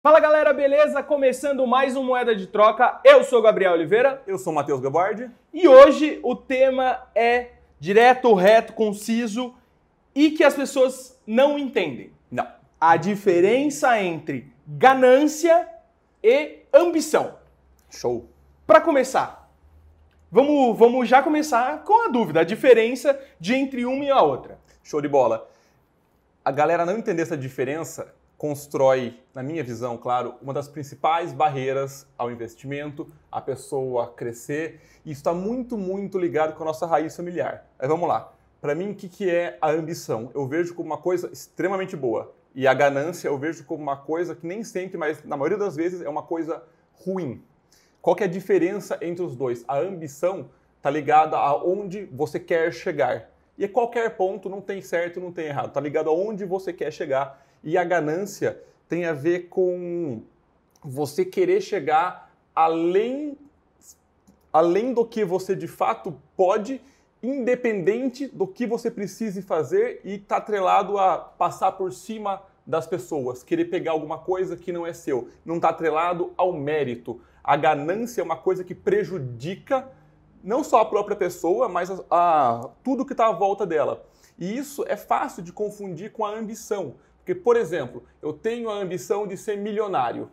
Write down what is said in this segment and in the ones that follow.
Fala galera, beleza? Começando mais um Moeda de Troca. Eu sou o Gabriel Oliveira. Eu sou o Matheus Gabardi. E hoje o tema é direto, reto, conciso e que as pessoas não entendem. Não. A diferença entre ganância e ambição. Show. Para começar, vamos já começar com a dúvida, a diferença entre uma e a outra. Show de bola. A galera não entender essa diferença constrói, na minha visão, claro, uma das principais barreiras ao investimento, a pessoa crescer. E isso está muito ligado com a nossa raiz familiar. Aí vamos lá. Para mim, o que é a ambição? Eu vejo como uma coisa extremamente boa. E a ganância eu vejo como uma coisa que nem sempre, mas na maioria das vezes é uma coisa ruim. Qual que é a diferença entre os dois? A ambição está ligada a onde você quer chegar. E a qualquer ponto não tem certo, não tem errado. Está ligado aonde você quer chegar. E a ganância tem a ver com você querer chegar além do que você de fato pode, independente do que você precise fazer, e está atrelado a passar por cima das pessoas, querer pegar alguma coisa que não é seu. Não está atrelado ao mérito. A ganância é uma coisa que prejudica não só a própria pessoa, mas tudo que está à volta dela. E isso é fácil de confundir com a ambição. Porque, por exemplo, eu tenho a ambição de ser milionário.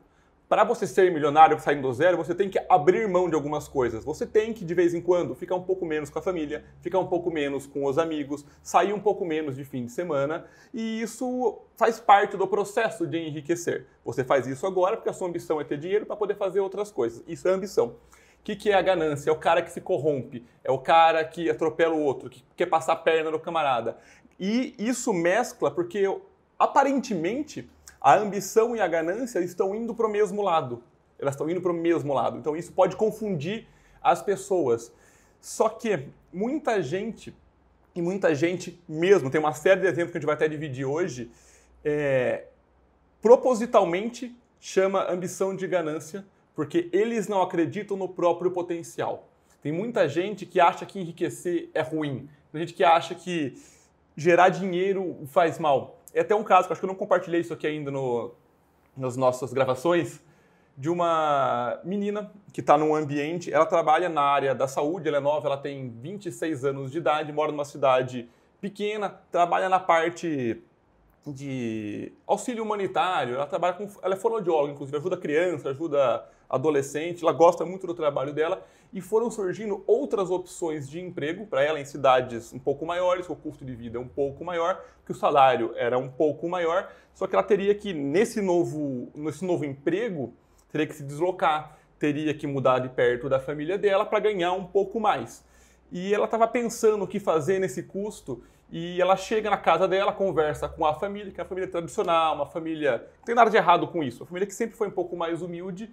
Para você ser milionário, saindo do zero, você tem que abrir mão de algumas coisas. Você tem que, de vez em quando, ficar um pouco menos com a família, ficar um pouco menos com os amigos, sair um pouco menos de fim de semana. E isso faz parte do processo de enriquecer. Você faz isso agora porque a sua ambição é ter dinheiro para poder fazer outras coisas. Isso é ambição. O que é a ganância? É o cara que se corrompe, é o cara que atropela o outro, que quer passar a perna no camarada. E isso mescla porque, aparentemente, a ambição e a ganância estão indo para o mesmo lado. Elas estão indo para o mesmo lado. Então isso pode confundir as pessoas. Só que muita gente mesmo, tem uma série de exemplos que a gente vai até dividir hoje, propositalmente chama ambição de ganância, porque eles não acreditam no próprio potencial. Tem muita gente que acha que enriquecer é ruim. Tem gente que acha que gerar dinheiro faz mal. É até um caso, que eu acho que eu não compartilhei isso aqui ainda nas nossas gravações, de uma menina que está num ambiente, ela trabalha na área da saúde, ela é nova, ela tem 26 anos de idade, mora numa cidade pequena, trabalha na parte de auxílio humanitário, ela é fonoaudióloga, inclusive, ajuda criança, ajuda adolescente, ela gosta muito do trabalho dela, e foram surgindo outras opções de emprego para ela em cidades um pouco maiores, que o custo de vida é um pouco maior, que o salário era um pouco maior, só que ela teria que, nesse novo emprego, teria que se deslocar, teria que mudar de perto da família dela para ganhar um pouco mais. E ela estava pensando o que fazer nesse custo, e ela chega na casa dela, conversa com a família, que é uma família tradicional, uma família... Não tem nada de errado com isso, uma família que sempre foi um pouco mais humilde,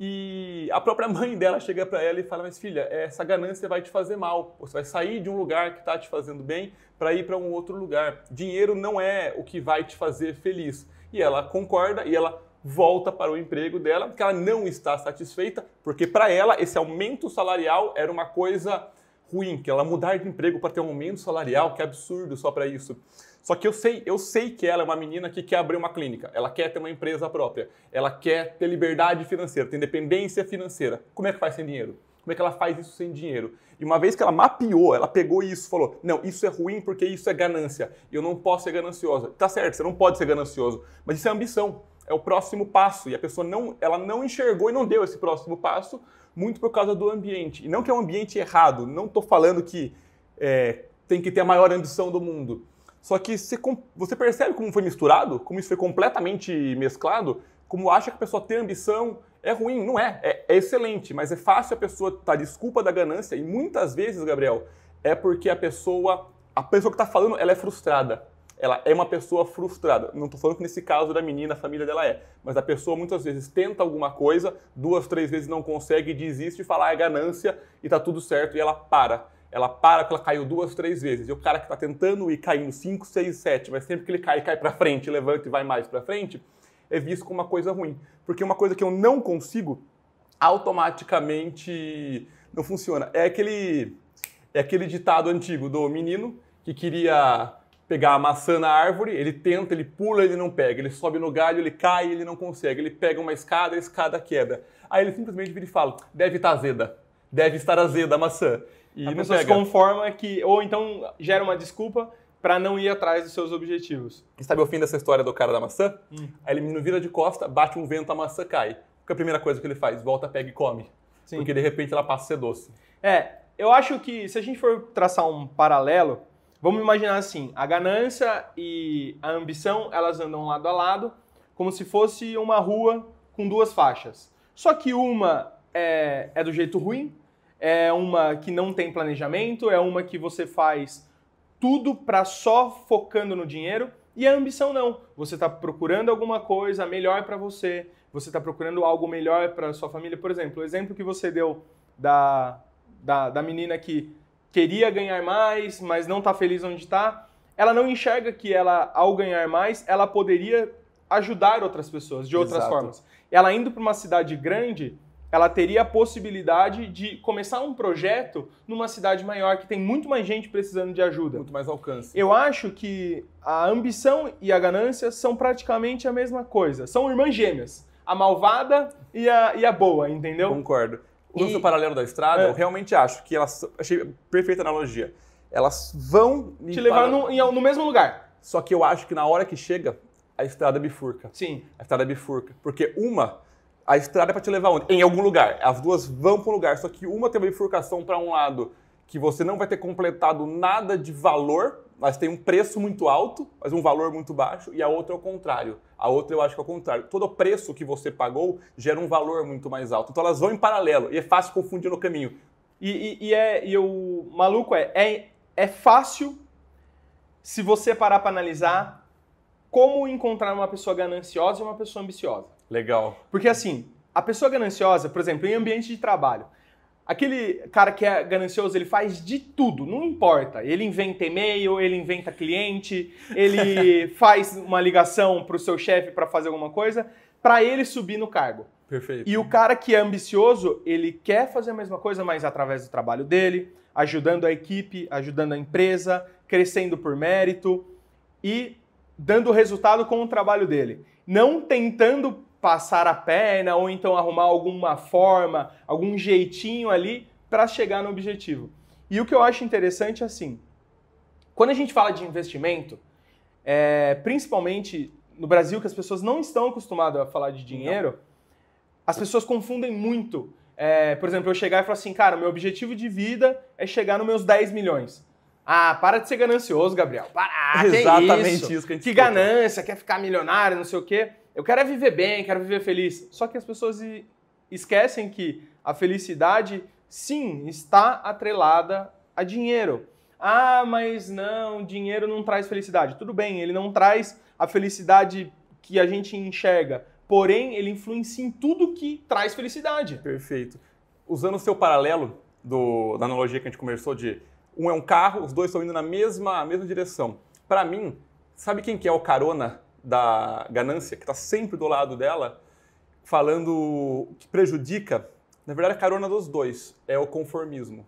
e a própria mãe dela chega para ela e fala: mas filha, essa ganância vai te fazer mal, você vai sair de um lugar que está te fazendo bem para ir para um outro lugar. Dinheiro não é o que vai te fazer feliz. E ela concorda e ela volta para o emprego dela, porque ela não está satisfeita, porque para ela esse aumento salarial era uma coisa ruim, que ela mudar de emprego para ter um aumento salarial, que é absurdo só para isso. Só que eu sei que ela é uma menina que quer abrir uma clínica, ela quer ter uma empresa própria, ela quer ter liberdade financeira, ter independência financeira. Como é que faz sem dinheiro? Como é que ela faz isso sem dinheiro? E uma vez que ela mapeou, ela pegou isso e falou: não, isso é ruim porque isso é ganância, eu não posso ser gananciosa. Tá certo, você não pode ser ganancioso, mas isso é ambição, é o próximo passo. E a pessoa ela não enxergou e não deu esse próximo passo, muito por causa do ambiente. E não que é um ambiente errado, não estou falando que tem que ter a maior ambição do mundo. Só que você percebe como foi misturado, como isso foi completamente mesclado, como acha que a pessoa ter ambição é ruim. Não é, é excelente, mas é fácil a pessoa estar desculpa da ganância, e muitas vezes, Gabriel, é porque a pessoa que está falando, ela é frustrada. Ela é uma pessoa frustrada. Não estou falando que nesse caso da menina, a família dela mas a pessoa muitas vezes tenta alguma coisa, 2, 3 vezes não consegue, desiste e fala: é ganância e tá tudo certo, e ela para. Ela para porque ela caiu 2, 3 vezes. E o cara que está tentando ir caindo 5, 6, 7, mas sempre que ele cai para frente, levanta e vai mais para frente, é visto como uma coisa ruim. Porque uma coisa que eu não consigo, automaticamente não funciona. É aquele ditado antigo do menino que queria pegar a maçã na árvore, ele tenta, ele pula, ele não pega. Ele sobe no galho, ele cai, ele não consegue. Ele pega uma escada, a escada quebra. Aí ele simplesmente vira e fala, deve estar azeda. Deve estar azeda a maçã. E a não pessoa pega. se conforma que... Ou então gera uma desculpa para não ir atrás dos seus objetivos. E sabe o fim dessa história do cara da maçã? Aí ele não vira de costa, bate um vento, a maçã cai. Porque a primeira coisa que ele faz? Volta, pega e come. Sim. Porque de repente ela passa a ser doce. Eu acho que se a gente for traçar um paralelo, vamos imaginar assim, a ganância e a ambição, elas andam lado a lado, como se fosse uma rua com duas faixas. Só que uma é do jeito ruim, é uma que não tem planejamento, é uma que você faz tudo para só focando no dinheiro, e a ambição não. Você está procurando alguma coisa melhor para você, você está procurando algo melhor para sua família. Por exemplo, o exemplo que você deu da menina que queria ganhar mais, mas não está feliz onde está, ela não enxerga que ela, ao ganhar mais, ela poderia ajudar outras pessoas de outras formas. Ela indo para uma cidade grande, ela teria a possibilidade de começar um projeto numa cidade maior, que tem muito mais gente precisando de ajuda. Muito mais alcance. Eu acho que a ambição e a ganância são praticamente a mesma coisa. São irmãs gêmeas. A malvada e a boa, entendeu? Concordo. O seu paralelo da estrada, eu realmente acho que elas... Achei perfeita analogia. Elas vão... te levar no mesmo lugar. Só que eu acho que na hora que chega, a estrada bifurca. Sim. A estrada bifurca. Porque a estrada é para te levar onde? Em algum lugar. As duas vão para um lugar. Só que uma tem uma bifurcação para um lado que você não vai ter completado nada de valor, mas tem um preço muito alto, mas um valor muito baixo, e a outra é o contrário. A outra eu acho que é o contrário. Todo o preço que você pagou gera um valor muito mais alto. Então elas vão em paralelo, e é fácil confundir no caminho. E o maluco é fácil se você parar para analisar como encontrar uma pessoa gananciosa e uma pessoa ambiciosa. Legal. Porque assim, a pessoa gananciosa, por exemplo, em ambiente de trabalho, aquele cara que é ganancioso, ele faz de tudo, não importa. Ele inventa e-mail, ele inventa cliente, ele faz uma ligação para o seu chefe para fazer alguma coisa, para ele subir no cargo. Perfeito. E o cara que é ambicioso, ele quer fazer a mesma coisa, mas através do trabalho dele, ajudando a equipe, ajudando a empresa, crescendo por mérito e dando resultado com o trabalho dele. Não tentando passar a perna ou então arrumar alguma forma, algum jeitinho ali para chegar no objetivo. E o que eu acho interessante é assim, quando a gente fala de investimento, principalmente no Brasil, que as pessoas não estão acostumadas a falar de dinheiro, as pessoas confundem muito. Por exemplo, eu chegar e falar assim, cara, meu objetivo de vida é chegar nos meus 10 milhões. Ah, para de ser ganancioso, Gabriel. Para, exatamente isso que a gente que ganância, quer ficar milionário, não sei o quê. Eu quero viver bem, quero viver feliz. Só que as pessoas esquecem que a felicidade, sim, está atrelada a dinheiro. Ah, mas não, dinheiro não traz felicidade. Tudo bem, ele não traz a felicidade que a gente enxerga. Porém, ele influencia em tudo que traz felicidade. Perfeito. Usando o seu paralelo da analogia que a gente conversou de um é um carro, os dois estão indo na mesma direção. Para mim, sabe quem que é o carona da ganância, que está sempre do lado dela, falando que prejudica? Na verdade, a carona dos dois é o conformismo.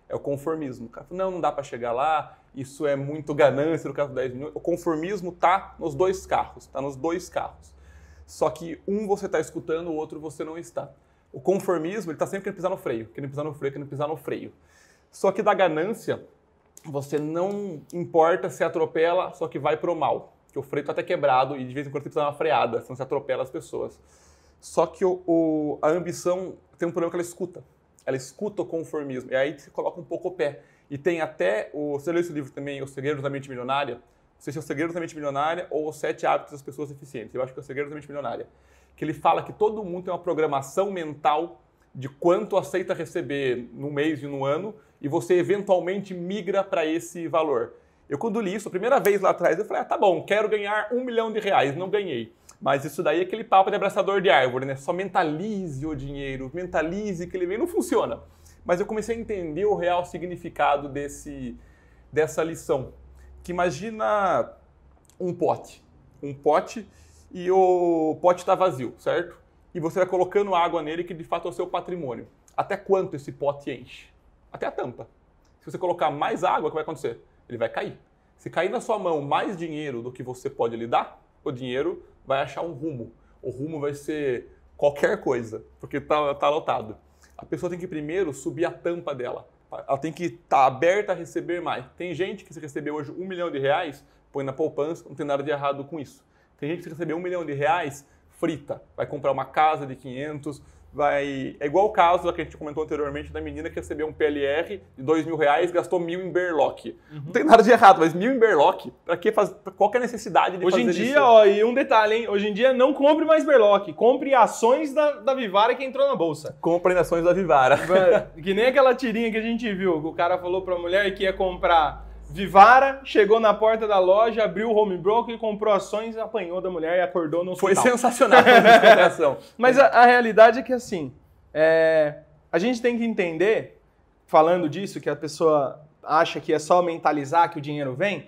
É o conformismo. Cara, não dá para chegar lá, isso é muito ganância no caso do 10 milhões. O conformismo está nos dois carros, Só que um você está escutando, o outro você não está. O conformismo, ele está sempre querendo pisar no freio. Só que da ganância, você não importa se atropela, só que vai pro mal. Que o freio está até quebrado e de vez em quando você precisa dar uma freada, senão você atropela as pessoas. Só que a ambição tem um problema que ela escuta. Ela escuta o conformismo. E aí você coloca um pouco o pé. E tem até, você leu esse livro também, O Segredo da Mente Milionária? Não sei se é O Segredo da Mente Milionária ou Os 7 Hábitos das Pessoas Eficientes. Eu acho que é O Segredo da Mente Milionária. Que ele fala que todo mundo tem uma programação mental de quanto aceita receber no mês e no ano, e você eventualmente migra para esse valor. Eu, quando li isso, a primeira vez lá atrás, eu falei, tá bom, quero ganhar R$1 milhão, não ganhei. Mas isso daí é aquele papo de abraçador de árvore, né? Só mentalize o dinheiro, mentalize que ele vem, não funciona. Mas eu comecei a entender o real significado dessa lição. Que imagina um pote e o pote está vazio, certo? E você vai colocando água nele, que de fato é o seu patrimônio. Até quanto esse pote enche? Até a tampa. Se você colocar mais água, o que vai acontecer? Ele vai cair. Se cair na sua mão mais dinheiro do que você pode lidar, o dinheiro vai achar um rumo. O rumo vai ser qualquer coisa, porque tá lotado. A pessoa tem que primeiro subir a tampa dela. Ela tem que estar aberta a receber mais. Tem gente que se receber hoje R$1 milhão, põe na poupança, não tem nada de errado com isso. Tem gente que se receber R$1 milhão, frita. Vai comprar uma casa de 500, é igual o caso que a gente comentou anteriormente da menina que recebeu um PLR de R$2.000, gastou 1.000 em berloque. Não tem nada de errado, mas 1.000 em berloque, qual que é a necessidade de fazer isso? Hoje em dia, ó, e um detalhe, hein? Hoje em dia não compre mais berloque, compre ações da Vivara que entrou na bolsa. Compre ações da Vivara. Que nem aquela tirinha que a gente viu, que o cara falou pra mulher que ia comprar Vivara, chegou na porta da loja, abriu o home broker e comprou ações, apanhou da mulher e acordou no hospital. Foi sensacional a explicação. Mas a realidade é que assim, a gente tem que entender, falando disso, que a pessoa acha que é só mentalizar que o dinheiro vem,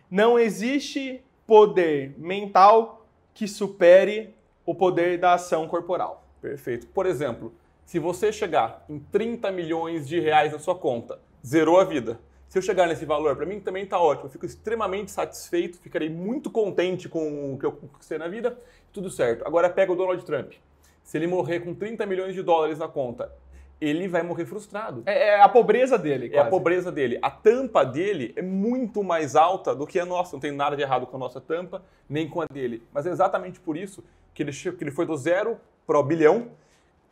não existe poder mental que supere o poder da ação corporal. Perfeito. Por exemplo, se você chegar em R$30 milhões na sua conta, zerou a vida. Se eu chegar nesse valor, para mim também está ótimo. Eu fico extremamente satisfeito, ficarei muito contente com o que eu conquistei na vida, tudo certo. Agora pega o Donald Trump. Se ele morrer com $30 milhões na conta, ele vai morrer frustrado. É a pobreza dele, quase. É a pobreza dele. A tampa dele é muito mais alta do que a nossa. Não tem nada de errado com a nossa tampa, nem com a dele. Mas é exatamente por isso que ele foi do 0 para o bilhão,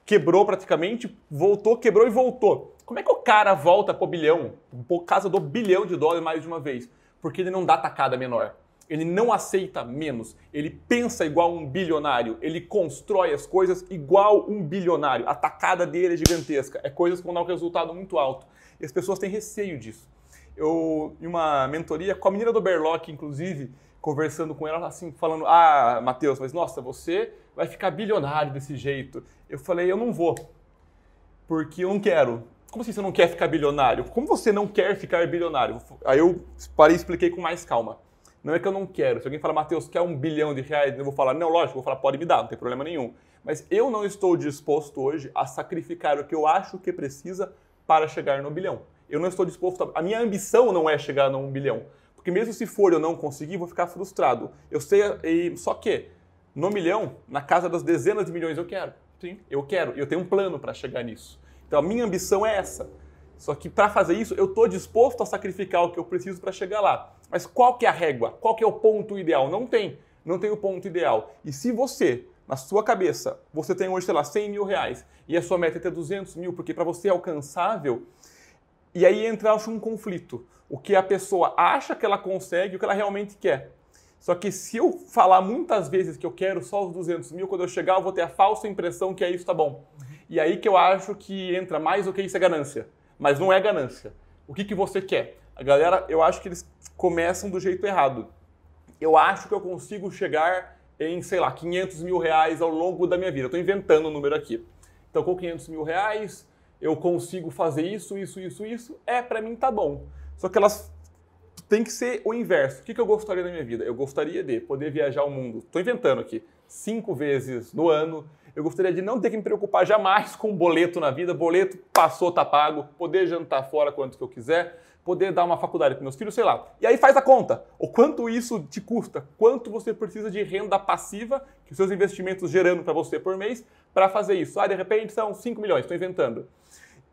quebrou praticamente, voltou, quebrou e voltou. Como é que o cara volta para o bilhão, por causa do $1 bilhão mais de uma vez? Porque ele não dá tacada menor. Ele não aceita menos. Ele pensa igual um bilionário. Ele constrói as coisas igual um bilionário. A tacada dele é gigantesca. É coisas que vão dar um resultado muito alto. E as pessoas têm receio disso. Eu, em uma mentoria com a menina do Berlock, inclusive, conversando com ela, assim, falando: ah, Matheus, mas nossa, você vai ficar bilionário desse jeito. Eu falei: eu não vou, porque eu não quero. Como assim você não quer ficar bilionário? Como você não quer ficar bilionário? Aí eu parei e expliquei com mais calma. Não é que eu não quero. Se alguém falar: Matheus, quer $1 bilhão, eu vou falar: não, lógico, eu vou falar: pode me dar, não tem problema nenhum. Mas eu não estou disposto hoje a sacrificar o que eu acho que precisa para chegar no bilhão. Eu não estou disposto a minha ambição não é chegar no $1 bilhão. Porque mesmo se for eu não conseguir, vou ficar frustrado. Eu sei, só que no milhão, na casa das dezenas de milhões, eu quero. Sim, eu quero. Eu tenho um plano para chegar nisso. Então a minha ambição é essa. Só que para fazer isso, eu estou disposto a sacrificar o que eu preciso para chegar lá. Mas qual que é a régua? Qual que é o ponto ideal? Não tem o ponto ideal. E se você, na sua cabeça, você tem hoje, sei lá, R$100 mil e a sua meta é ter 200 mil, porque para você é alcançável, e aí entra um conflito. O que a pessoa acha que ela consegue e o que ela realmente quer. Só que se eu falar muitas vezes que eu quero só os 200 mil, quando eu chegar eu vou ter a falsa impressão que é isso, tá bom. E aí que eu acho que entra mais o que isso é ganância. Mas não é ganância. O que você quer? A galera, eu acho que eles começam do jeito errado. Eu acho que eu consigo chegar em, sei lá, R$500 mil ao longo da minha vida. Eu estou inventando o número aqui. Então, com R$500 mil, eu consigo fazer isso. Para mim tá bom. Só que elas têm que ser o inverso. O que eu gostaria da minha vida? Eu gostaria de poder viajar o mundo. Estou inventando aqui. 5 vezes no ano. Eu gostaria de não ter que me preocupar jamais com boleto na vida. Boleto passou, tá pago. Poder jantar fora quanto que eu quiser. Poder dar uma faculdade para meus filhos, sei lá. E aí faz a conta. O quanto isso te custa. Quanto você precisa de renda passiva que os seus investimentos gerando para você por mês para fazer isso. De repente são 5 milhões. Estou inventando.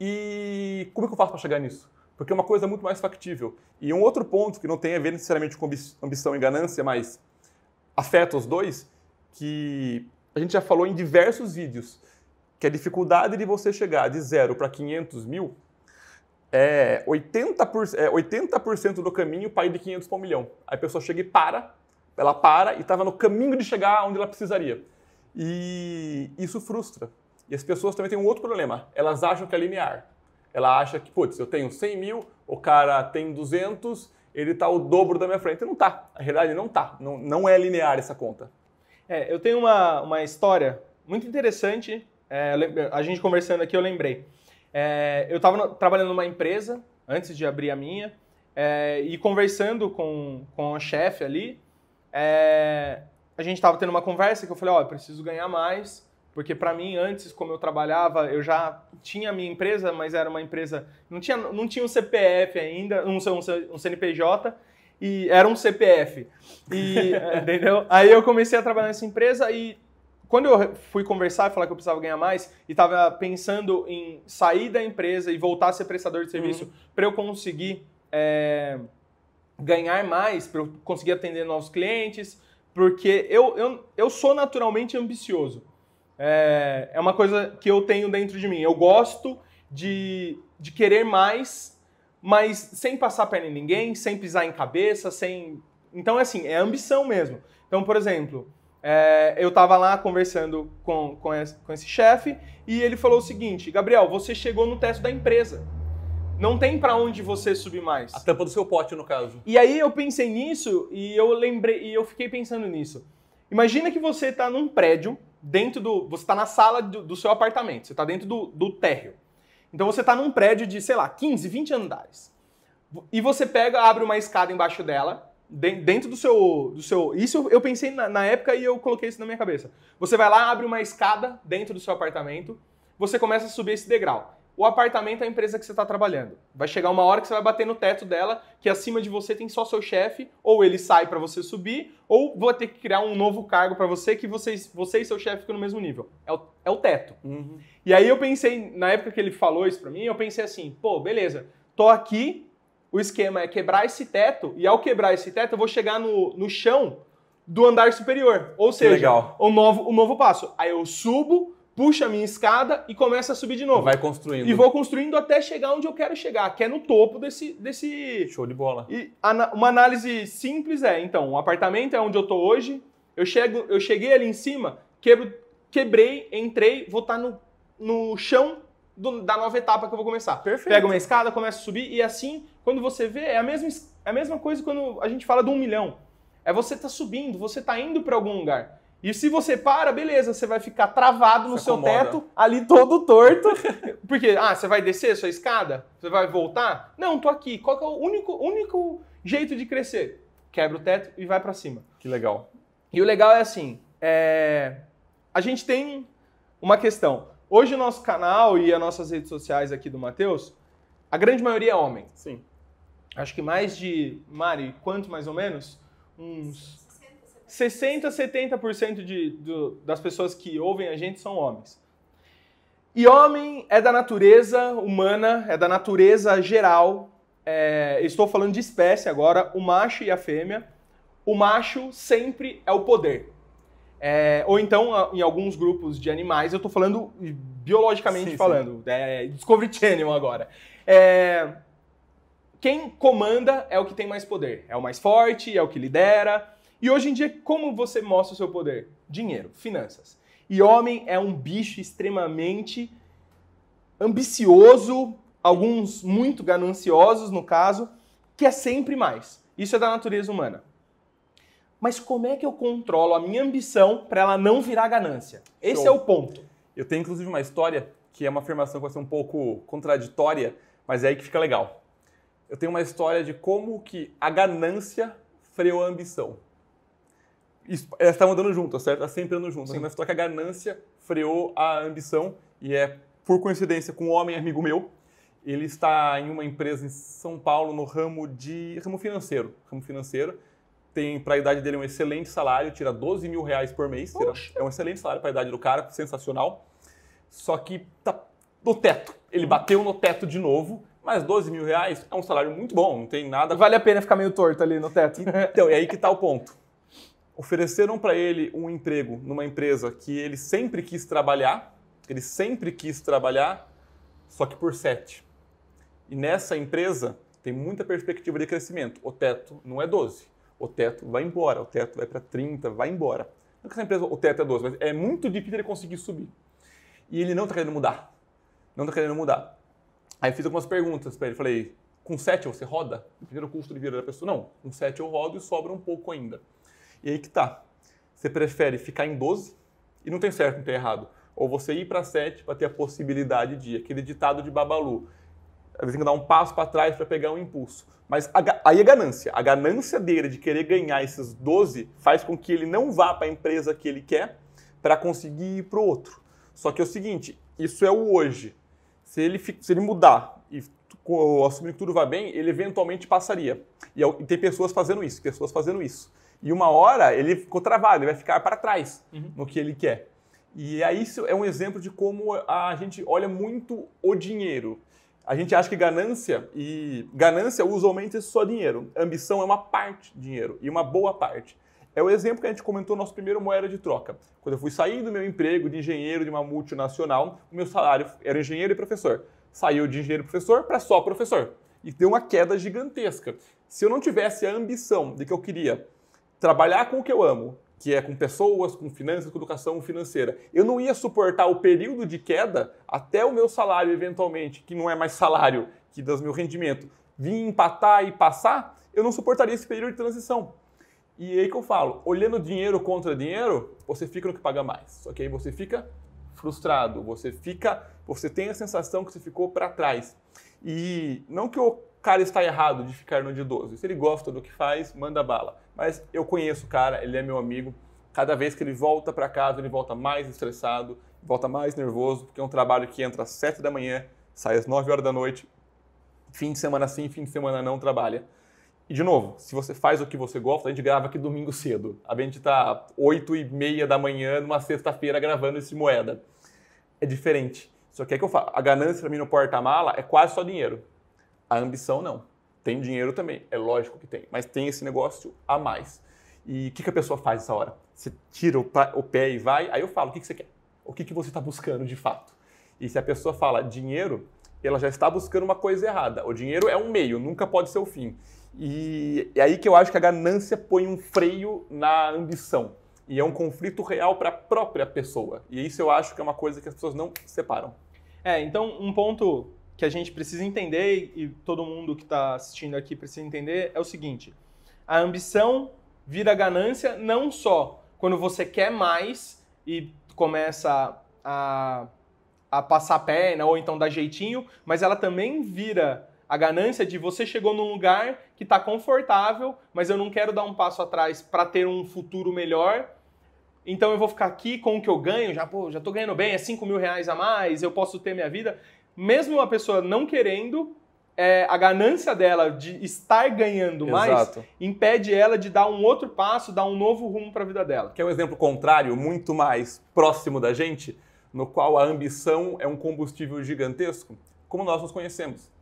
E como é que eu faço para chegar nisso? Porque é uma coisa muito mais factível. E um outro ponto que não tem a ver necessariamente com ambição e ganância, mas afeta os dois, que a gente já falou em diversos vídeos, que a dificuldade de você chegar de 0 para 500 mil é 80% do caminho para ir de 500 para 1 milhão. Aí a pessoa chega e ela para e estava no caminho de chegar onde ela precisaria. E isso frustra. E as pessoas também têm um outro problema, elas acham que é linear. Ela acha que, putz, eu tenho 100 mil, o cara tem 200, ele está o dobro da minha frente. Não está. Na realidade, não está. Não é linear essa conta. Eu tenho uma história muito interessante. A gente conversando aqui, eu lembrei. Eu estava trabalhando numa empresa, antes de abrir a minha, e conversando com a chefe ali, a gente estava tendo uma conversa que eu falei: eu preciso ganhar mais. Porque para mim, antes, como eu trabalhava, eu já tinha a minha empresa, mas era uma empresa... Não tinha um CPF ainda, um CNPJ, e era um CPF. E, entendeu? Aí eu comecei a trabalhar nessa empresa e quando eu fui conversar e falar que eu precisava ganhar mais e estava pensando em sair da empresa e voltar a ser prestador de serviço para eu conseguir ganhar mais, para eu conseguir atender novos clientes, porque eu sou naturalmente ambicioso. É uma coisa que eu tenho dentro de mim. Eu gosto de querer mais, mas sem passar a perna em ninguém, sem pisar em cabeça, sem... Então, assim, é ambição mesmo. Então, por exemplo, eu estava lá conversando com esse chefe e ele falou o seguinte: Gabriel, você chegou no teto da empresa. Não tem para onde você subir mais. A tampa do seu pote, no caso. E aí eu pensei nisso e eu fiquei pensando nisso. Imagina que você está num prédio, você está na sala do seu apartamento, você está dentro do térreo. Então você está num prédio de, sei lá, 15, 20 andares. E você abre uma escada embaixo dela, dentro do seu... Isso eu pensei na época e eu coloquei isso na minha cabeça. Você vai lá, abre uma escada dentro do seu apartamento, você começa a subir esse degrau. O apartamento é a empresa que você está trabalhando. Vai chegar uma hora que você vai bater no teto dela, que acima de você tem só seu chefe, ou ele sai para você subir, ou vou ter que criar um novo cargo para você, que você e seu chefe ficam no mesmo nível. É o teto. Uhum. E aí eu pensei, na época que ele falou isso para mim, eu pensei assim, pô, beleza, tô aqui, o esquema é quebrar esse teto, e ao quebrar esse teto eu vou chegar no chão do andar superior. Ou seja, o novo passo. Aí eu subo, puxa a minha escada e começa a subir de novo. Vai construindo. E vou construindo até chegar onde eu quero chegar, que é no topo desse... Show de bola. E uma análise simples então, o apartamento é onde eu tô hoje, eu cheguei ali em cima, quebrei, entrei, vou estar no chão da nova etapa que eu vou começar. Perfeito. Pego uma escada, começo a subir e assim, quando você vê, é a mesma coisa quando a gente fala do 1 milhão. É você tá subindo, você tá indo para algum lugar. E se você para, beleza, você vai ficar travado no seu teto, ali todo torto. Porque, você vai descer a sua escada? Você vai voltar? Não, tô aqui. Qual que é o único jeito de crescer? Quebra o teto e vai para cima. Que legal. E o legal é assim, a gente tem uma questão. Hoje o nosso canal e as nossas redes sociais aqui do Matheus, a grande maioria é homem. Sim. Acho que Mari, quanto mais ou menos? Uns 60, 70% das pessoas que ouvem a gente são homens. E homem é da natureza humana, é da natureza geral. Estou falando de espécie agora, o macho e a fêmea. O macho sempre é o poder. Ou então, em alguns grupos de animais, eu estou falando biologicamente falando. Discovery Channel agora. Quem comanda é o que tem mais poder. É o mais forte, é o que lidera. E hoje em dia, como você mostra o seu poder? Dinheiro, finanças. E homem é um bicho extremamente ambicioso, alguns muito gananciosos, no caso, que é sempre mais. Isso é da natureza humana. Mas como é que eu controlo a minha ambição para ela não virar ganância? Esse é o ponto. Eu tenho, inclusive, uma história que é uma afirmação que vai ser um pouco contraditória, mas é aí que fica legal. Eu tenho uma história de como que a ganância freou a ambição. Elas estavam andando juntas, certo? Elas sempre andando juntas. Uma história que a ganância freou a ambição e por coincidência, com um homem amigo meu. Ele está em uma empresa em São Paulo no ramo financeiro. Para a idade dele um excelente salário, tira 12 mil reais por mês. É um excelente salário para a idade do cara, sensacional. Só que tá no teto. Ele bateu no teto de novo, mas 12 mil reais é um salário muito bom, não tem nada... Vale a pena ficar meio torto ali no teto. Então, é aí que está o ponto. Ofereceram para ele um emprego numa empresa que ele sempre quis trabalhar, só que por 7. E nessa empresa tem muita perspectiva de crescimento. O teto não é 12. O teto vai embora, o teto vai para 30, vai embora. Não que essa empresa, o teto é 12, mas é muito difícil ele conseguir subir. E ele não está querendo mudar. Aí eu fiz algumas perguntas para ele. Falei, com 7 você roda? O primeiro custo de vida da pessoa? Não, com 7 eu rodo e sobra um pouco ainda. E aí que tá. Você prefere ficar em 12 e não tem certo, não tem errado. Ou você ir para 7 para ter a possibilidade de, aquele ditado de Babalu. Às vezes tem que dar um passo para trás para pegar um impulso. Mas aí é ganância. A ganância dele de querer ganhar esses 12 faz com que ele não vá para a empresa que ele quer para conseguir ir para o outro. Só que é o seguinte, isso é o hoje. Se ele mudar e assumindo que tudo vai bem, ele eventualmente passaria. E tem pessoas fazendo isso. E uma hora ele ficou travado, ele vai ficar para trás no que ele quer. E aí isso é um exemplo de como a gente olha muito o dinheiro. A gente acha que ganância usualmente é só dinheiro. Ambição é uma parte de dinheiro, e uma boa parte. É o exemplo que a gente comentou no nosso primeiro moeda de troca. Quando eu fui sair do meu emprego de engenheiro de uma multinacional, o meu salário era engenheiro e professor. Saiu de engenheiro e professor para só professor. E deu uma queda gigantesca. Se eu não tivesse a ambição de que eu queria trabalhar com o que eu amo, que é com pessoas, com finanças, com educação financeira, eu não ia suportar o período de queda até o meu salário, eventualmente, que não é mais salário, que dá o meu rendimento, vir empatar e passar, eu não suportaria esse período de transição. E aí que eu falo, olhando dinheiro contra dinheiro, você fica no que paga mais. Só que aí você fica frustrado, você tem a sensação que você ficou para trás. E não que o cara está errado de ficar no de 12. Se ele gosta do que faz, manda bala. Mas eu conheço o cara, ele é meu amigo. Cada vez que ele volta para casa, ele volta mais estressado, volta mais nervoso, porque é um trabalho que entra às 7 da manhã, sai às 9 horas da noite, fim de semana sim, fim de semana não trabalha. E, de novo, se você faz o que você gosta, a gente grava aqui domingo cedo. A gente está 8h30 da manhã, numa sexta-feira, gravando esse moeda. É diferente. Só que é que eu falo, a ganância para mim no porta-mala é quase só dinheiro. A ambição não. Tem dinheiro também, é lógico que tem. Mas tem esse negócio a mais. E o que a pessoa faz nessa hora? Você tira o pé e vai, aí eu falo, o que você quer? O que você está buscando de fato? E se a pessoa fala dinheiro, ela já está buscando uma coisa errada. O dinheiro é um meio, nunca pode ser o fim. E é aí que eu acho que a ganância põe um freio na ambição. E é um conflito real para a própria pessoa. E isso eu acho que é uma coisa que as pessoas não separam. Então um ponto que a gente precisa entender, e todo mundo que está assistindo aqui precisa entender, é o seguinte. A ambição vira ganância não só quando você quer mais e começa a passar a perna ou então dar jeitinho, mas ela também vira a ganância de você chegou num lugar que está confortável, mas eu não quero dar um passo atrás para ter um futuro melhor. Então eu vou ficar aqui com o que eu ganho, já estou ganhando bem, é 5 mil reais a mais, eu posso ter minha vida. Mesmo uma pessoa não querendo, a ganância dela de estar ganhando mais impede ela de dar um outro passo, dar um novo rumo para a vida dela. Que é um exemplo contrário, muito mais próximo da gente, no qual a ambição é um combustível gigantesco, como nós nos conhecemos.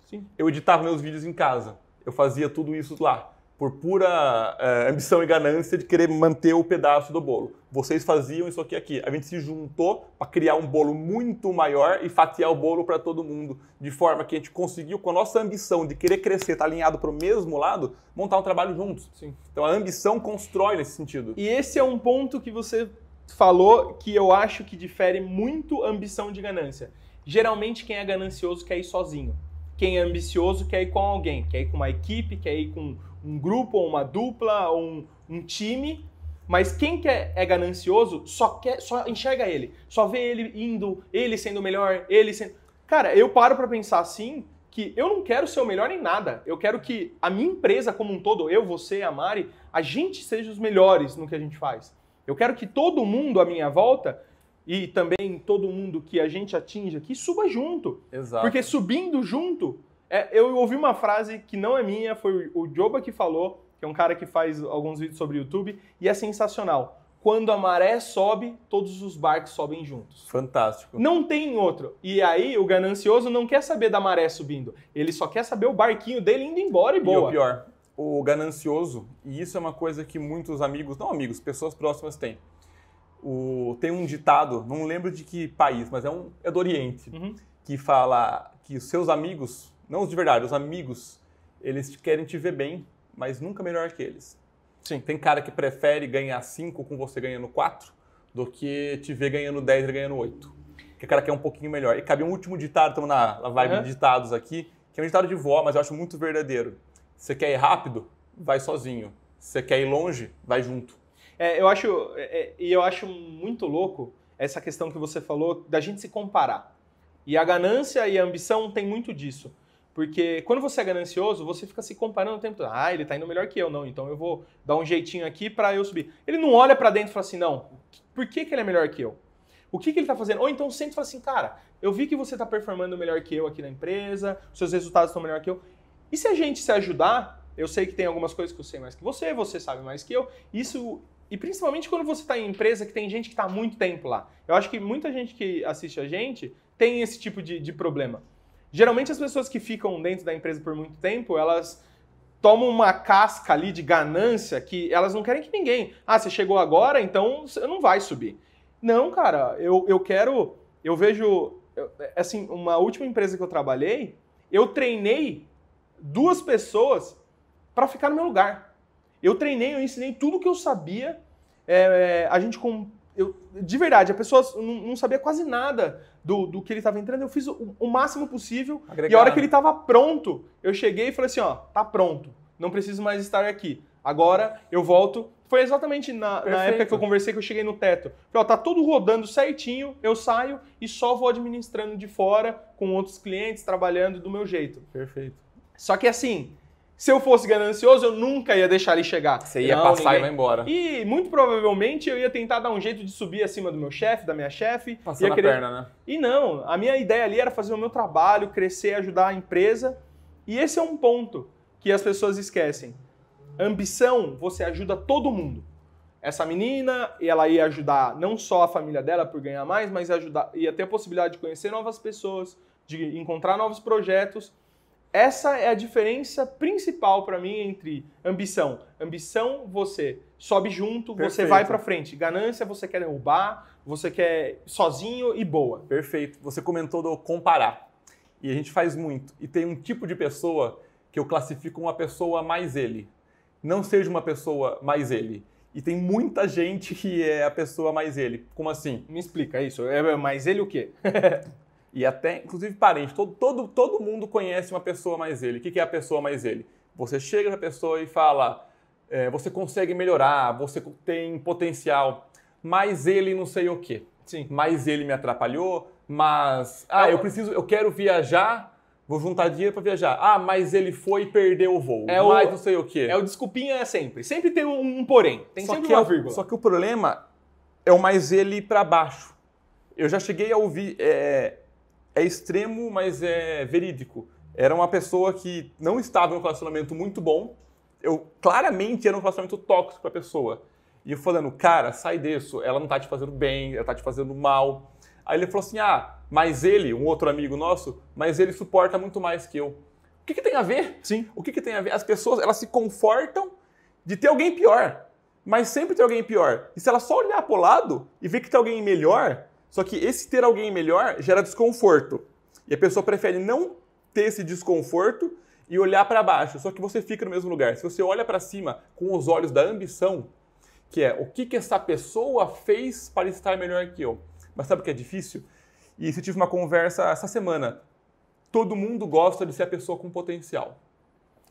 Sim. Eu editava meus vídeos em casa, eu fazia tudo isso lá, por pura ambição e ganância de querer manter o pedaço do bolo. Vocês faziam isso aqui. A gente se juntou para criar um bolo muito maior e fatiar o bolo para todo mundo, de forma que a gente conseguiu, com a nossa ambição de querer crescer, estar alinhado para o mesmo lado, montar um trabalho juntos. Sim. Então a ambição constrói nesse sentido. E esse é um ponto que você falou que eu acho que difere muito ambição de ganância. Geralmente quem é ganancioso quer ir sozinho. Quem é ambicioso quer ir com alguém, quer ir com uma equipe, quer ir com um grupo, ou uma dupla, ou um time. Mas quem é ganancioso só enxerga ele, só vê ele indo, ele sendo o melhor, ele sendo... Cara, eu paro pra pensar assim, que eu não quero ser o melhor em nada. Eu quero que a minha empresa como um todo, eu, você, a Mari, a gente seja os melhores no que a gente faz. Eu quero que todo mundo à minha volta... e também todo mundo que a gente atinge aqui suba junto. Exato. Porque subindo junto... eu ouvi uma frase que não é minha, foi o Joba que falou, que é um cara que faz alguns vídeos sobre o YouTube, e é sensacional. Quando a maré sobe, todos os barcos sobem juntos. Fantástico. Não tem outro. E aí o ganancioso não quer saber da maré subindo, ele só quer saber o barquinho dele indo embora e boa. E o pior, o ganancioso, e isso é uma coisa que muitos amigos, não amigos, pessoas próximas têm. Tem um ditado, não lembro de que país, mas é do Oriente, que fala que os seus amigos, não os de verdade, os amigos, eles querem te ver bem, mas nunca melhor que eles. Sim. Tem cara que prefere ganhar 5 com você ganhando 4 do que te ver ganhando 10 e ganhando 8. Que o cara quer um pouquinho melhor. E cabe um último ditado, estamos na vibe de ditados aqui, que é um ditado de vó, mas eu acho muito verdadeiro. Você quer ir rápido? Vai sozinho. Você quer ir longe? Vai junto. Eu acho muito louco essa questão que você falou da gente se comparar. E a ganância e a ambição tem muito disso. Porque quando você é ganancioso, você fica se comparando o tempo todo. Ah, ele tá indo melhor que eu, não, então eu vou dar um jeitinho aqui para eu subir. Ele não olha para dentro e fala assim, não, por que ele é melhor que eu? o que ele está fazendo. Ou então sempre fala assim, cara, eu vi que você está performando melhor que eu aqui na empresa, seus resultados estão melhor que eu. E se a gente se ajudar, eu sei que tem algumas coisas que eu sei mais que você sabe mais que eu, isso... E principalmente quando você está em empresa que tem gente que está há muito tempo lá. Eu acho que muita gente que assiste a gente tem esse tipo de problema. Geralmente as pessoas que ficam dentro da empresa por muito tempo, elas tomam uma casca ali de ganância que elas não querem que ninguém... Ah, você chegou agora, então você não vai subir. Não, cara, eu vejo... Assim, uma última empresa que eu trabalhei, eu treinei 2 pessoas para ficar no meu lugar. Eu ensinei tudo que eu sabia. De verdade, a pessoa não sabia quase nada do que ele estava entrando. Eu fiz o máximo possível. Agregado. E a hora que ele estava pronto, eu cheguei e falei assim, ó, tá pronto. Não preciso mais estar aqui. Agora eu volto. Foi exatamente na época que eu conversei que eu cheguei no teto. Falei, ó, tá tudo rodando certinho, eu saio e só vou administrando de fora, com outros clientes, trabalhando do meu jeito. Perfeito. Só que assim... Se eu fosse ganancioso, eu nunca ia deixar ele chegar. Você ia passar e vai embora. E muito provavelmente eu ia tentar dar um jeito de subir acima do meu chefe, da minha chefe. Passando a perna, né? E não, a minha ideia ali era fazer o meu trabalho, crescer, ajudar a empresa. E esse é um ponto que as pessoas esquecem. Ambição, você ajuda todo mundo. Essa menina, ela ia ajudar não só a família dela por ganhar mais, mas ia ter a possibilidade de conhecer novas pessoas, de encontrar novos projetos. Essa é a diferença principal para mim entre ambição. Ambição, você sobe junto, Perfeito. Você vai para frente. Ganância, você quer derrubar, você quer sozinho e boa. Perfeito. Você comentou do comparar. E a gente faz muito. E tem um tipo de pessoa que eu classifico uma pessoa mais ele. Não seja uma pessoa mais ele. E tem muita gente que é a pessoa mais ele. Como assim? Me explica isso. É mais ele o quê? E até, inclusive, parente, todo mundo conhece uma pessoa mais ele. O que é a pessoa mais ele? Você chega na pessoa e fala, você consegue melhorar, você tem potencial, mas ele não sei o quê. Sim. Mas ele me atrapalhou, mas... eu quero viajar, vou juntar dinheiro para viajar. Ah, mas ele foi e perdeu o voo, mas não sei o quê. É o desculpinha sempre. Sempre tem um porém, tem sempre uma vírgula. Só que o problema é o mais ele para baixo. Eu já cheguei a ouvir... É extremo, mas é verídico. Era uma pessoa que não estava em um relacionamento muito bom. Eu claramente era um relacionamento tóxico para a pessoa. E eu falando, cara, sai disso, ela não tá te fazendo bem, ela tá te fazendo mal. Aí ele falou assim, mas ele, um outro amigo nosso, mas ele suporta muito mais que eu. O que tem a ver? Sim. O que tem a ver? As pessoas, elas se confortam de ter alguém pior, mas sempre tem alguém pior. E se ela só olhar pro lado e ver que tem alguém melhor... Só que esse ter alguém melhor gera desconforto. E a pessoa prefere não ter esse desconforto e olhar para baixo. Só que você fica no mesmo lugar. Se você olha para cima com os olhos da ambição, que é o que essa pessoa fez para estar melhor que eu. Mas sabe o que é difícil? E isso eu tive uma conversa essa semana. Todo mundo gosta de ser a pessoa com potencial.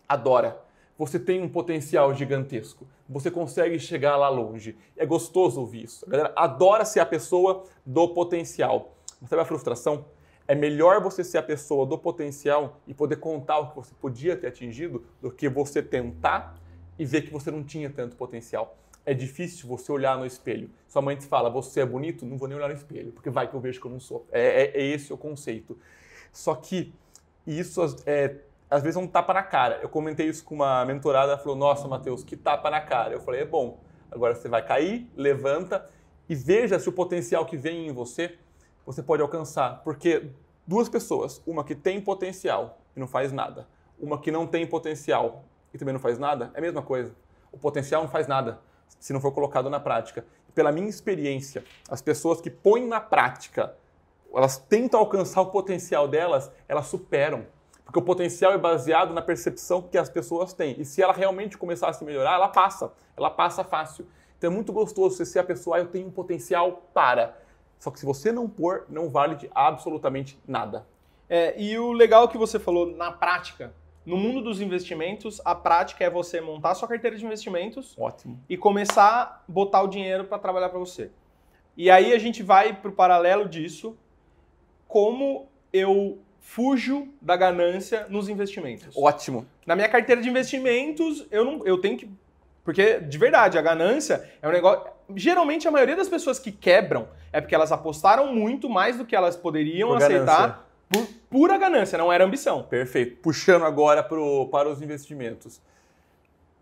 Adora. Você tem um potencial gigantesco. Você consegue chegar lá longe. É gostoso ouvir isso. A galera adora ser a pessoa do potencial. Mas sabe a frustração? É melhor você ser a pessoa do potencial e poder contar o que você podia ter atingido do que você tentar e ver que você não tinha tanto potencial. É difícil você olhar no espelho. Sua mãe te fala, você é bonito? Não vou nem olhar no espelho, porque vai que eu vejo que eu não sou. É esse o conceito. Só que isso às vezes é um tapa na cara. Eu comentei isso com uma mentorada, ela falou, nossa, Matheus, que tapa na cara. Eu falei, é bom. Agora você vai cair, levanta e veja se o potencial que vem em você pode alcançar. Porque 2 pessoas, uma que tem potencial e não faz nada, uma que não tem potencial e também não faz nada, é a mesma coisa. O potencial não faz nada se não for colocado na prática. Pela minha experiência, as pessoas que põem na prática, elas tentam alcançar o potencial delas, elas superam. Porque o potencial é baseado na percepção que as pessoas têm. E se ela realmente começar a se melhorar, ela passa fácil. Então é muito gostoso você ser a pessoa, eu tenho um potencial para. Só que se você não pôr, não vale de absolutamente nada. E o legal que você falou na prática, no mundo dos investimentos, a prática é você montar sua carteira de investimentos. Ótimo. E começar a botar o dinheiro para trabalhar para você. E aí a gente vai para o paralelo disso, como eu fujo da ganância nos investimentos. Ótimo. Na minha carteira de investimentos, eu tenho que... Porque, de verdade, a ganância é um negócio... Geralmente, a maioria das pessoas que quebram é porque elas apostaram muito mais do que elas poderiam aceitar por pura ganância, não era ambição. Perfeito. Puxando agora para os investimentos.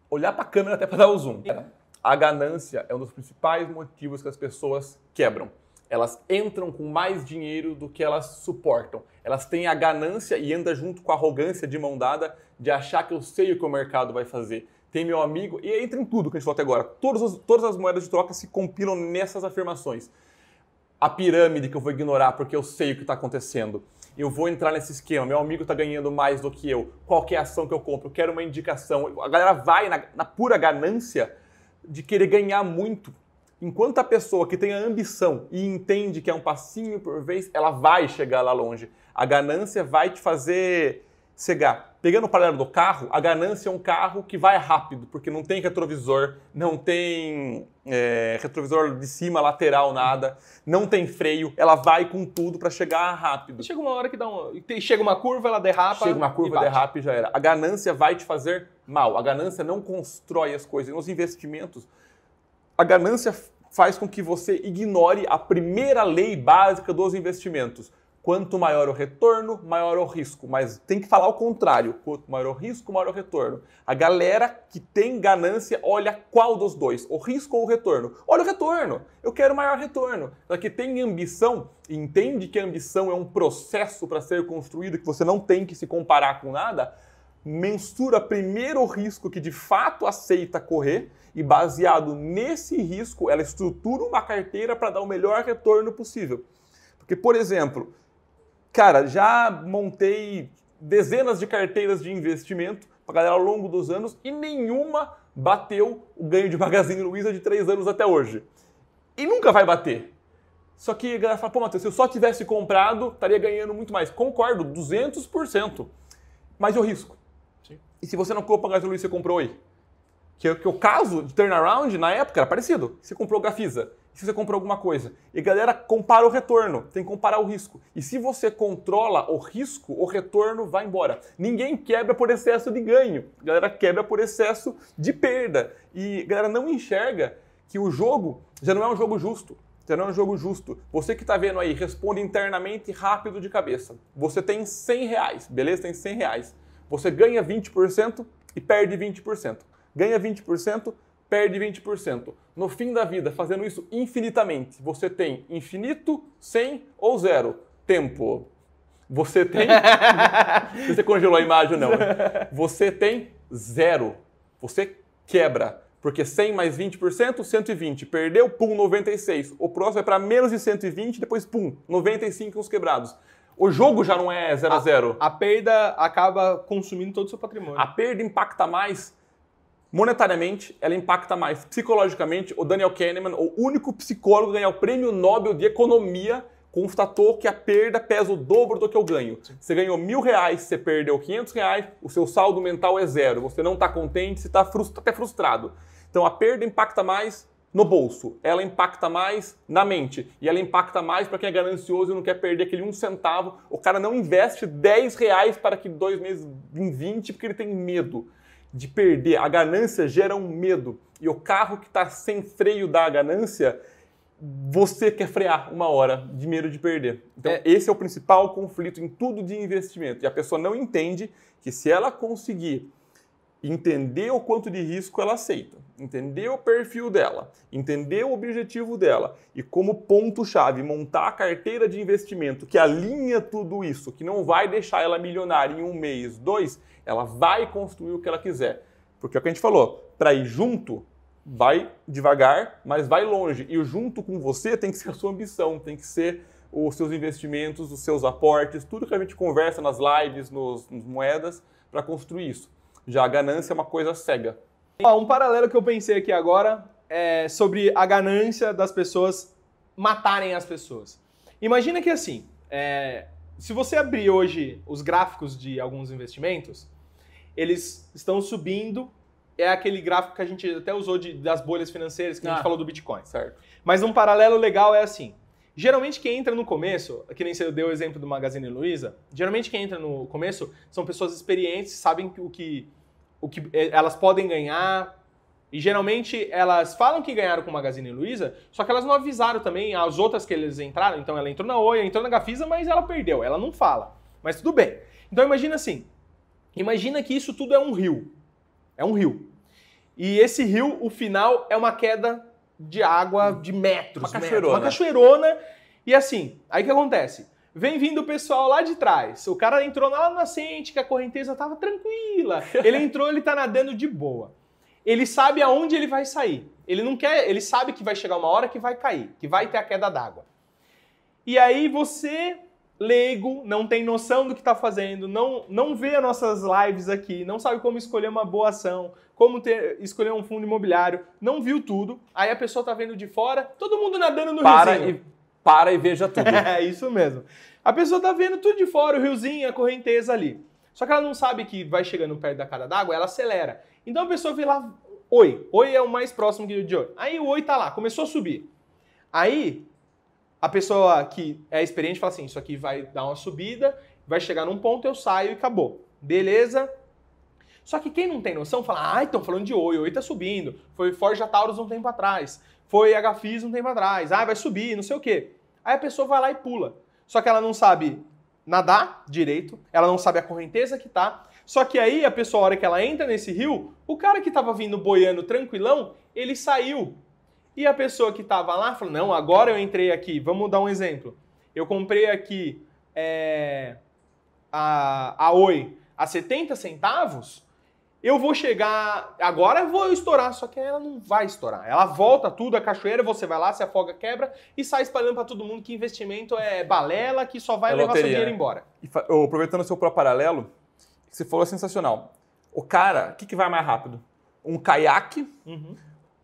Olhar para a câmera até para dar o zoom. A ganância é um dos principais motivos que as pessoas quebram. Elas entram com mais dinheiro do que elas suportam. Elas têm a ganância e andam junto com a arrogância de mão dada de achar que eu sei o que o mercado vai fazer. Tem meu amigo, e entra em tudo que a gente falou até agora. Todas as moedas de troca se compilam nessas afirmações. A pirâmide que eu vou ignorar porque eu sei o que está acontecendo. Eu vou entrar nesse esquema, meu amigo está ganhando mais do que eu. Qual que é a ação que eu compro? Eu quero uma indicação. A galera vai na pura ganância de querer ganhar muito. Enquanto a pessoa que tem a ambição e entende que é um passinho por vez, ela vai chegar lá longe. A ganância vai te fazer cegar. Pegando o paralelo do carro, a ganância é um carro que vai rápido, porque não tem retrovisor, não tem retrovisor de cima, lateral, nada, não tem freio, ela vai com tudo para chegar rápido. Chega uma hora que chega uma curva, ela derrapa. Chega uma curva, derrapa e já era. A ganância vai te fazer mal. A ganância não constrói as coisas. Nos investimentos, a ganância faz com que você ignore a primeira lei básica dos investimentos. Quanto maior o retorno, maior o risco. Mas tem que falar o contrário. Quanto maior o risco, maior o retorno. A galera que tem ganância olha qual dos dois, o risco ou o retorno. Olha o retorno. Eu quero maior retorno. Ela que tem ambição e entende que a ambição é um processo para ser construído, que você não tem que se comparar com nada, mensura primeiro o risco que de fato aceita correr e baseado nesse risco, ela estrutura uma carteira para dar o melhor retorno possível. Porque, por exemplo, cara, já montei dezenas de carteiras de investimento para galera ao longo dos anos e nenhuma bateu o ganho de Magazine Luiza de 3 anos até hoje. E nunca vai bater. Só que a galera fala, pô, Matheus, se eu só tivesse comprado, estaria ganhando muito mais. Concordo, 200%. Mas e o risco? Sim. E se você não comprou Magazine Luiza, você comprou aí? Que o caso de turnaround, na época, era parecido. Você comprou Gafisa. Se você comprou alguma coisa. E a galera compara o retorno, tem que comparar o risco. E se você controla o risco, o retorno vai embora. Ninguém quebra por excesso de ganho. A galera quebra por excesso de perda. E a galera não enxerga que o jogo já não é um jogo justo. Já não é um jogo justo. Você que está vendo aí, responde internamente rápido de cabeça. Você tem R$100, beleza? Tem R$100. Você ganha 20% e perde 20%. Ganha 20%, perde 20%. No fim da vida, fazendo isso infinitamente, você tem infinito, 100 ou 0. Tempo. Você tem... Você congelou a imagem ou não? Você tem 0. Você quebra. Porque 100 mais 20%, 120. Perdeu, pum, 96. O próximo é para menos de 120, depois, pum, 95 uns quebrados. O jogo já não é 0 a 0. A perda acaba consumindo todo o seu patrimônio. A perda impacta mais monetariamente, ela impacta mais psicologicamente. O Daniel Kahneman, o único psicólogo a ganhar o Prêmio Nobel de Economia, constatou que a perda pesa o dobro do que o ganho. Você ganhou R$1.000, você perdeu R$500, o seu saldo mental é 0. Você não está contente, você está até frustrado. Então a perda impacta mais no bolso, ela impacta mais na mente e ela impacta mais para quem é ganancioso e não quer perder aquele 1 centavo. O cara não investe R$10 para que 2 meses em 20 porque ele tem medo de perder. A ganância gera um medo. E o carro que está sem freio da ganância, você quer frear uma hora de medo de perder. Então, esse é o principal conflito em tudo de investimento. E a pessoa não entende que se ela conseguir entender o quanto de risco ela aceita, entender o perfil dela, entender o objetivo dela e como ponto-chave montar a carteira de investimento que alinha tudo isso, que não vai deixar ela milionária em 1 mês, 2, ela vai construir o que ela quiser. Porque é o que a gente falou, para ir junto, vai devagar, mas vai longe. E o junto com você tem que ser a sua ambição, tem que ser os seus investimentos, os seus aportes, tudo que a gente conversa nas lives, nos moedas, para construir isso. Já a ganância é uma coisa cega. Um paralelo que eu pensei aqui agora é sobre a ganância das pessoas matarem as pessoas. Imagina que assim, se você abrir hoje os gráficos de alguns investimentos, eles estão subindo, é aquele gráfico que a gente até usou das bolhas financeiras, que a gente falou do Bitcoin. Certo. Mas um paralelo legal é assim, geralmente quem entra no começo, que nem você deu o exemplo do Magazine Luiza, geralmente quem entra no começo são pessoas experientes, sabem o que elas podem ganhar, E geralmente elas falam que ganharam com o Magazine Luiza, só que elas não avisaram também as outras que eles entraram. Então ela entrou na Oi, entrou na Gafisa, mas ela perdeu. Ela não fala. Mas tudo bem. Então imagina assim. Imagina que isso tudo é um rio. É um rio. E esse rio, o final, é uma queda de água de metros. Uma cachoeirona. Uma cachoeirona. E assim, aí o que acontece? Vem vindo o pessoal lá de trás. O cara entrou lá na nascente, que a correnteza tava tranquila. Ele entrou, ele tá nadando de boa. Ele sabe aonde ele vai sair. Ele não quer, ele sabe que vai chegar uma hora que vai cair, que vai ter a queda d'água. E aí você, leigo, não tem noção do que está fazendo, não vê as nossas lives aqui, não sabe como escolher uma boa ação, como escolher um fundo imobiliário, não viu tudo. Aí a pessoa tá vendo de fora, todo mundo nadando no riozinho. Para e veja tudo. É isso mesmo. A pessoa tá vendo tudo de fora, o riozinho, a correnteza ali. Só que ela não sabe que vai chegando perto da queda d'água, ela acelera. Então a pessoa vê lá, Oi. Oi é o mais próximo de Oi. Aí o Oi tá lá, começou a subir. Aí a pessoa que é experiente fala assim, isso aqui vai dar uma subida, vai chegar num ponto, eu saio e acabou. Beleza? Só que quem não tem noção fala, estão falando de Oi, Oi tá subindo. Foi Forja Taurus um tempo atrás. Foi HFIS um tempo atrás. Vai subir, não sei o quê. Aí a pessoa vai lá e pula. Só que ela não sabe nadar direito, ela não sabe a correnteza que tá. Só que aí a pessoa, a hora que ela entra nesse rio, o cara que tava vindo boiando tranquilão, ele saiu. E a pessoa que tava lá falou, não, agora eu entrei aqui. Vamos dar um exemplo. Eu comprei aqui a Oi a 70 centavos, eu vou chegar, agora eu vou estourar, só que ela não vai estourar. Ela volta tudo, a cachoeira, você vai lá, se afoga, quebra e sai espalhando para todo mundo que investimento é balela, que só vai levar seu dinheiro embora. E aproveitando o seu próprio paralelo, que você falou é sensacional. O cara, o que vai mais rápido? Um caiaque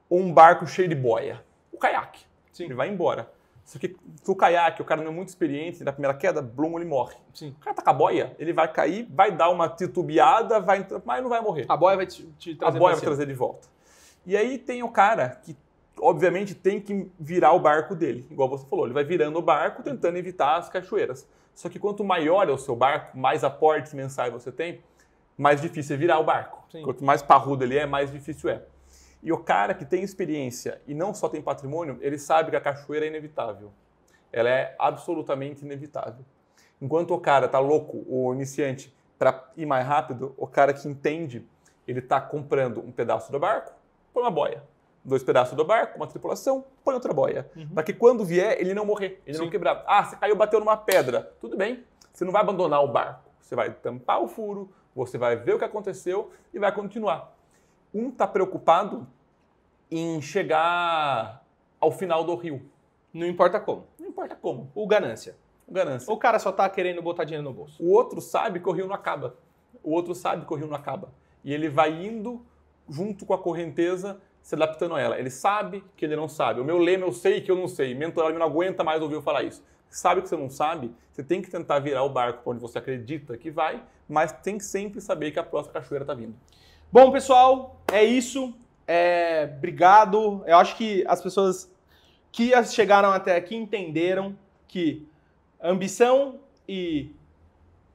ou um barco cheio de boia? O caiaque. Sim. Ele vai embora. Só que o caiaque, o cara não é muito experiente, na primeira queda, blum, ele morre. Sim. O cara tá com a boia, ele vai cair, vai dar uma titubeada, mas não vai morrer. A boia vai te trazer A boia vai trazer de volta. E aí tem o cara que, obviamente, tem que virar o barco dele. Igual você falou, ele vai virando o barco, tentando evitar as cachoeiras. Só que quanto maior é o seu barco, mais aportes mensais você tem, mais difícil é virar o barco. Sim. Quanto mais parrudo ele é, mais difícil é. E o cara que tem experiência e não só tem patrimônio, ele sabe que a cachoeira é inevitável. Ela é absolutamente inevitável. Enquanto o cara tá louco, o iniciante, para ir mais rápido, o cara que entende, ele tá comprando um pedaço do barco, põe uma boia. 2 pedaços do barco, uma tripulação, põe outra boia. Para que quando vier, ele não morrer, ele não quebrar. Ah, você caiu, bateu numa pedra. Tudo bem, você não vai abandonar o barco. Você vai tampar o furo, você vai ver o que aconteceu e vai continuar. Um está preocupado em chegar ao final do rio. Não importa como. Não importa como. O ganância. O cara só tá querendo botar dinheiro no bolso. O outro sabe que o rio não acaba. O outro sabe que o rio não acaba. E ele vai indo junto com a correnteza, se adaptando a ela. Ele sabe que ele não sabe. O meu lema, eu sei que eu não sei. Mentor não aguenta mais ouvir eu falar isso. Sabe que você não sabe, você tem que tentar virar o barco para onde você acredita que vai, mas tem que sempre saber que a próxima cachoeira está vindo. Bom, pessoal, é isso. Obrigado. Eu acho que as pessoas que chegaram até aqui entenderam que ambição e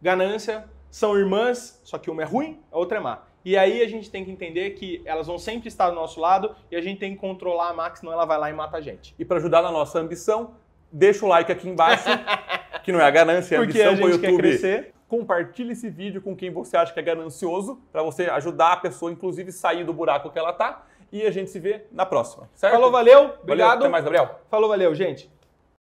ganância são irmãs, só que uma é ruim, a outra é má. E aí a gente tem que entender que elas vão sempre estar do nosso lado e a gente tem que controlar a má, senão ela vai lá e mata a gente. E para ajudar na nossa ambição, deixa o like aqui embaixo, que não é a ganância, é a ambição para o YouTube. Quer crescer. Compartilhe esse vídeo com quem você acha que é ganancioso, para você ajudar a pessoa, inclusive, sair do buraco que ela tá. E a gente se vê na próxima, certo? Falou, valeu. Obrigado. Valeu, até mais, Gabriel. Falou, valeu, gente.